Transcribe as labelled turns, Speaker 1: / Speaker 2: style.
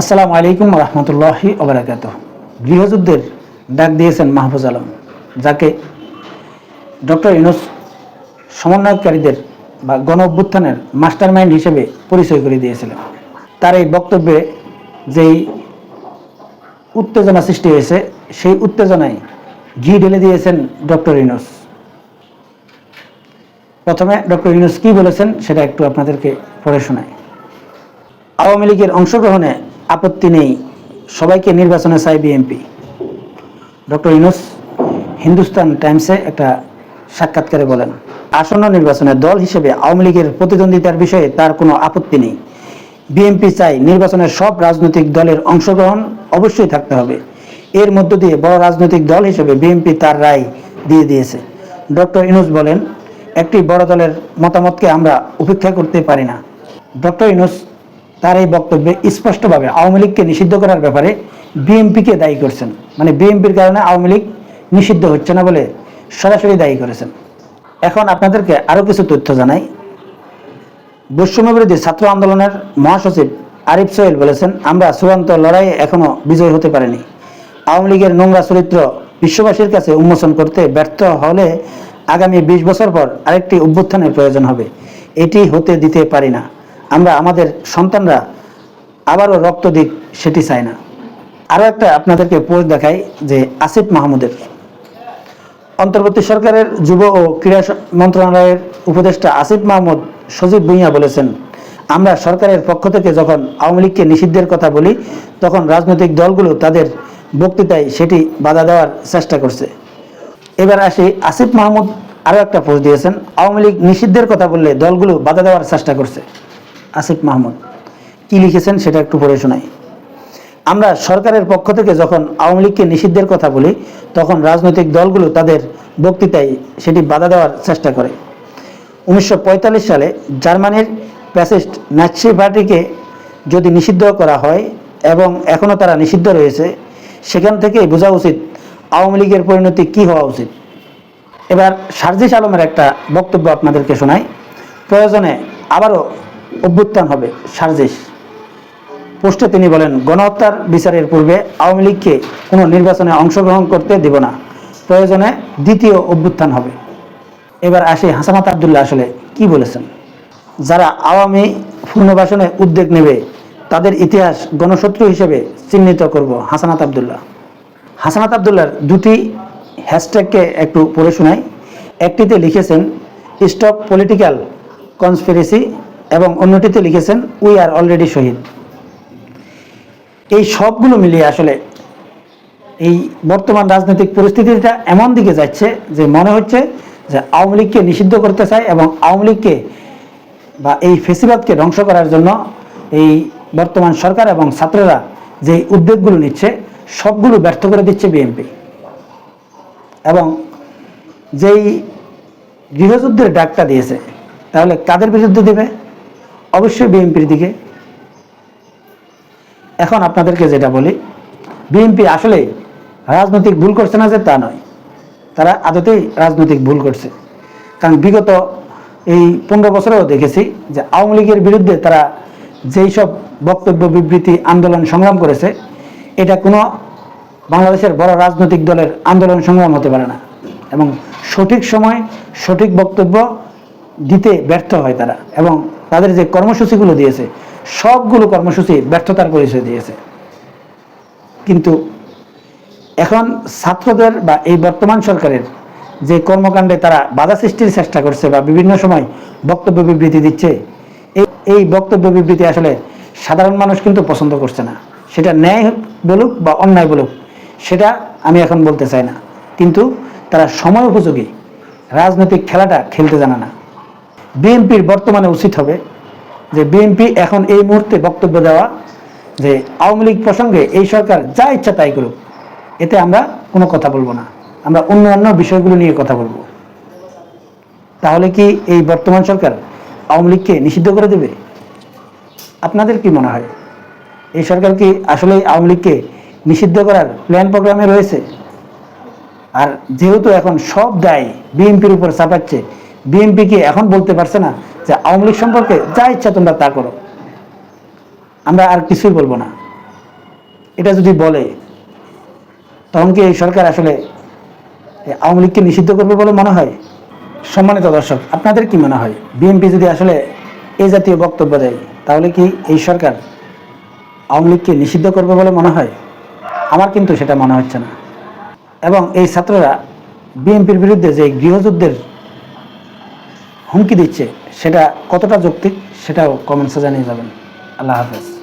Speaker 1: আসসালামু আলাইকুম রহমতুল্লাহি ওবারাকাতুহ। গৃহযুদ্ধের ডাক দিয়েছেন মাহফুজ আলম, যাকে ডক্টর ইউনূস সমন্বয়কারীদের বা গণ অভ্যুত্থানের মাস্টার মাইন্ড হিসেবে পরিচয় করে দিয়েছিলেন। তার এই বক্তব্যে যেই উত্তেজনা সৃষ্টি হয়েছে, সেই উত্তেজনায় ঘি ঢেলে দিয়েছেন ডক্টর ইউনূস। প্রথমে ডক্টর ইউনূস কি বলেছেন সেটা একটু আপনাদেরকে পড়ে শোনাই। আওয়ামী লীগের অংশগ্রহণে আপত্তি নেই, সবাইকে নির্বাচনে চায় বিএনপি। ডক্টর ইউনূস হিন্দুস্তান টাইমসে একটা সাক্ষাৎকারে বলেন, আসন্ন নির্বাচনে দল হিসেবে আওয়ামী লীগের প্রতিদ্বন্দ্বিতার বিষয়ে তার কোনো আপত্তি নেই। বিএনপি চায় নির্বাচনের সব রাজনৈতিক দলের অংশগ্রহণ অবশ্যই থাকতে হবে। এর মধ্য দিয়ে বড় রাজনৈতিক দল হিসেবে বিএনপি তার রায় দিয়ে দিয়েছে। ডক্টর ইউনূস বলেন, একটি বড় দলের মতামতকে আমরা উপেক্ষা করতে পারি না। ডক্টর ইউনূস তার এই বক্তব্যে স্পষ্টভাবে আওয়ামী লীগকে নিষিদ্ধ করার ব্যাপারে বিএনপিকে দায়ী করছেন। মানে বিএনপির কারণে আওয়ামী লীগ নিষিদ্ধ হচ্ছে না বলে সরাসরি দায়ী করেছেন। এখন আপনাদেরকে আরও কিছু তথ্য জানাই। বৈষম্যবিরোধী ছাত্র আন্দোলনের মহাসচিব আরিফ সোহেল বলেছেন, আমরা চূড়ান্ত লড়াইয়ে এখনও বিজয় হতে পারিনি। আওয়ামী লীগের নোংরা চরিত্র বিশ্ববাসীর কাছে উন্মোচন করতে ব্যর্থ হলে আগামী 20 বছর পর আরেকটি অভ্যুত্থানের প্রয়োজন হবে। এটি হতে দিতে পারি না। আমরা আমাদের সন্তানরা আবারও রক্ত দিক, সেটি চাই না। আরও একটা আপনাদেরকে পোস্ট দেখাই যে আসিফ মাহমুদের। অন্তর্বর্তী সরকারের যুব ও ক্রীড়া মন্ত্রণালয়ের উপদেষ্টা আসিফ মাহমুদ সজীব ভুঁইয়া বলেছেন, আমরা সরকারের পক্ষ থেকে যখন আওয়ামী লীগকে নিষিদ্ধের কথা বলি, তখন রাজনৈতিক দলগুলো তাদের বক্তৃতায় সেটি বাধা দেওয়ার চেষ্টা করছে। এবার আসি, আসিফ মাহমুদ আরও একটা পোস্ট দিয়েছেন, আওয়ামী লীগ নিষিদ্ধের কথা বললে দলগুলো বাধা দেওয়ার চেষ্টা করছে। আসিফ মাহমুদ কি লিখেছেন সেটা একটু পড়ে শোনাই। আমরা সরকারের পক্ষ থেকে যখন আওয়ামী লীগকে নিষিদ্ধের কথা বলি, তখন রাজনৈতিক দলগুলো তাদের বক্তৃতায় সেটি বাধা দেওয়ার চেষ্টা করে। 1945 সালে জার্মানির ফ্যাসিস্ট নাৎসি পার্টিকে যদি নিষিদ্ধ করা হয় এবং এখনও তারা নিষিদ্ধ রয়েছে, সেখান থেকেই বোঝা উচিত আওয়ামী লীগের পরিণতি কী হওয়া উচিত। এবার সার্জিস আলমের একটা বক্তব্য আপনাদেরকে শোনাই। প্রয়োজনে আবারও অভ্যুত্থান হবে। সার্জিস পোস্টে তিনি বলেন, গণহত্যার বিচারের পূর্বে আওয়ামী লীগকে কোনো নির্বাচনে অংশগ্রহণ করতে দেব না। প্রয়োজনে দ্বিতীয় অভ্যুত্থান হবে। এবার আসি, হাসানাত আবদুল্লাহ আসলে কি বলেছেন। যারা আওয়ামী পুনর্বাসনে উদ্যোগ নেবে তাদের ইতিহাস গণশত্রু হিসেবে চিহ্নিত করব। হাসানাত আবদুল্লাহ। হাসানাত আবদুল্লাহর দুটি হ্যাশট্যাগকে একটু পড়ে শোনাই। একটিতে লিখেছেন স্টপ পলিটিক্যাল কনস্পিরেসি এবং অন্যটিতে লিখেছেন উই আর অলরেডি শহীদ। এই সবগুলো মিলিয়ে আসলে এই বর্তমান রাজনৈতিক পরিস্থিতিটা এমন দিকে যাচ্ছে যে মনে হচ্ছে যে আওয়ামী লীগকে নিষিদ্ধ করতে চায় এবং আওয়ামী লীগকে বা এই ফেসিবাদকে ধ্বংস করার জন্য এই বর্তমান সরকার এবং ছাত্ররা যে উদ্যোগগুলো নিচ্ছে সবগুলো ব্যর্থ করে দিচ্ছে বিএনপি। এবং যেই গৃহযুদ্ধের ডাকটা দিয়েছে, তাহলে কাদের বিরুদ্ধে দেবে? অবশ্যই বিএনপির দিকে। এখন আপনাদেরকে যেটা বলি, বিএনপি আসলে রাজনৈতিক ভুল করছে না যে তা নয়, তারা আদতেই রাজনৈতিক ভুল করছে। কারণ বিগত এই 15 বছরেও দেখেছি যে আওয়ামী লীগের বিরুদ্ধে তারা যেই সব বক্তব্য, বিবৃতি, আন্দোলন, সংগ্রাম করেছে, এটা কোনো বাংলাদেশের বড় রাজনৈতিক দলের আন্দোলন সংগ্রাম হতে পারে না। এবং সঠিক সময় সঠিক বক্তব্য দিতে ব্যর্থ হয় তারা। এবং তাদের যে কর্মসূচিগুলো দিয়েছে সবগুলো কর্মসূচি ব্যর্থতার পরিচয় দিয়েছে। কিন্তু এখন ছাত্রদের বা এই বর্তমান সরকারের যে কর্মকাণ্ডে তারা বাধা সৃষ্টির চেষ্টা করছে বা বিভিন্ন সময় বক্তব্য বিবৃতি দিচ্ছে, এই বক্তব্য বিবৃতি আসলে সাধারণ মানুষ কিন্তু পছন্দ করছে না। সেটা ন্যায় বলুক বা অন্যায় বলুক, সেটা আমি এখন বলতে চাই না। কিন্তু তারা সময় উপযোগী রাজনৈতিক খেলাটা খেলতে জানে না। বিএনপির বর্তমানে উচিত হবে যে বিএনপি এখন এই মুহূর্তে বক্তব্য দেওয়া যে আওয়ামী লীগ প্রসঙ্গে এই সরকার যা ইচ্ছা তাই করুক, এতে আমরা কোনো কথা বলবো না, আমরা অন্যান্য বিষয়গুলো নিয়ে কথা বলবো। তাহলে কি এই বর্তমান সরকার আওয়ামী লীগকে নিষিদ্ধ করে দেবে? আপনাদের কি মনে হয়, এই সরকার কি আসলে আওয়ামী লীগকে নিষিদ্ধ করার প্ল্যান প্রোগ্রামে রয়েছে? আর যেহেতু এখন সব দায় বিএনপির উপর চাপাচ্ছে, বিএনপি কি এখন বলতে পারছে না যে আওয়ামী লীগ সম্পর্কে যা ইচ্ছা তোমরা তা করো, আমরা আর কিছুই বলবো না? এটা যদি বলে, তখন কি এই সরকার আসলে আওয়ামী লীগকে নিষিদ্ধ করবে বলে মনে হয়? সম্মানিত দর্শক, আপনাদের কি মনে হয়, বিএনপি যদি আসলে এই জাতীয় বক্তব্য দেয়, তাহলে কি এই সরকার আওয়ামী লীগকে নিষিদ্ধ করবে বলে মনে হয়? আমার কিন্তু সেটা মনে হচ্ছে না। এবং এই ছাত্ররা বিএনপির বিরুদ্ধে যে গৃহযুদ্ধের হুমকি দিচ্ছে, সেটা কতটা যৌক্তিক, সেটাও কমেন্টসে জানিয়ে যাবেন। আল্লাহ হাফেজ।